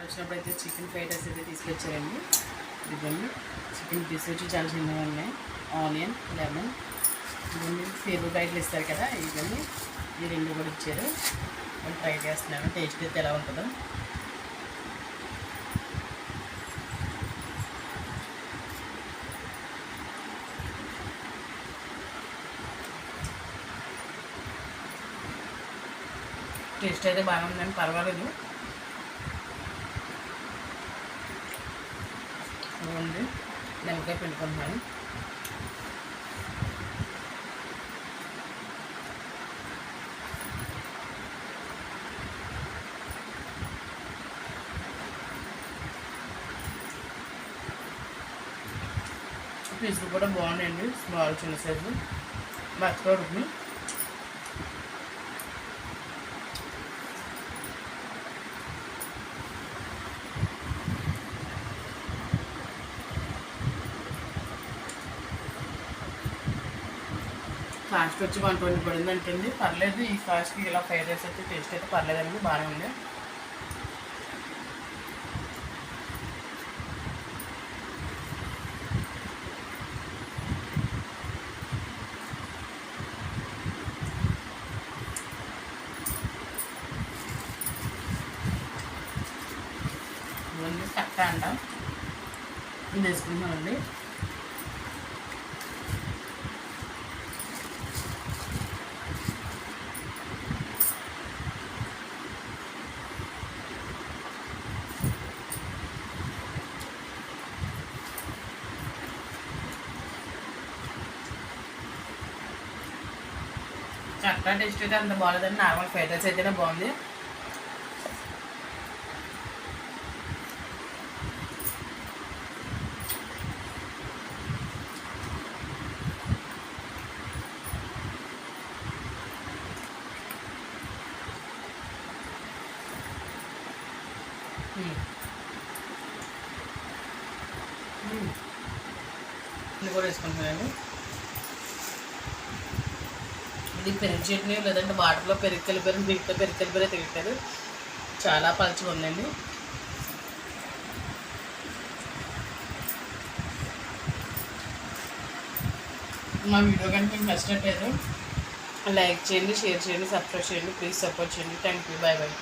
వచ్చినప్పుడు అయితే chicken fried rice అయితే తీసుకొచ్చారండి. ఇదిగోండి చికెన్ పీస్ వచ్చి చాలా చిన్నగా ఉన్నాయి. ఆనియన్, లెమన్, ఇవన్నీ పెరుగు ప్యాకెట్లు ఇస్తారు కదా, ఇవన్నీ ఈ రెండు కూడా ఇచ్చారు. నేను ట్రై చేస్తున్నాను టేస్ట్ అయితే ఎలా ఉంటుందో. టేస్ట్ అయితే బాగా ఉందండి, పర్వాలేదు. ఉంది నిమ్మకాయ పిండుకుంటున్నాను. పీసులు కూడా బాగున్నాయండి, స్మాల్ చిన్న సైజు మెత్తగా ఉడుకుని. కాస్ట్ వచ్చి 120 పడింది అంటుంది. పర్లేదు, ఈ కాస్ట్కి ఇలా ఫ్రైడ్ రైస్ అయితే టేస్ట్ అయితే పర్లేదండి, బాగానే ఉంది. ఇవన్నీ కట్ట అంట, ఇది వేసుకుంటున్నామండి. కట్ట టేస్ట్ అయితే అంత బాగాలేదండి, నార్మల్ ఫ్రైడ్ రైస్ అయితేనే బాగుంది. ఇది కూడా వేసుకుంటున్నాను. ఇది పెరుగు చట్నీ, లేదంటే వాటర్లో పెరుగు కలిపారు, దీంట్లో పెరుగు కలిపారే తింటారు. చాలా పలుచగా ఉందండి. మా వీడియో కానీ మీకు నచ్చినట్లయితే లైక్ చేయండి, షేర్ చేయండి, సబ్స్క్రైబ్ చేయండి. ప్లీజ్ సపోర్ట్ చేయండి. Thank you, bye bye.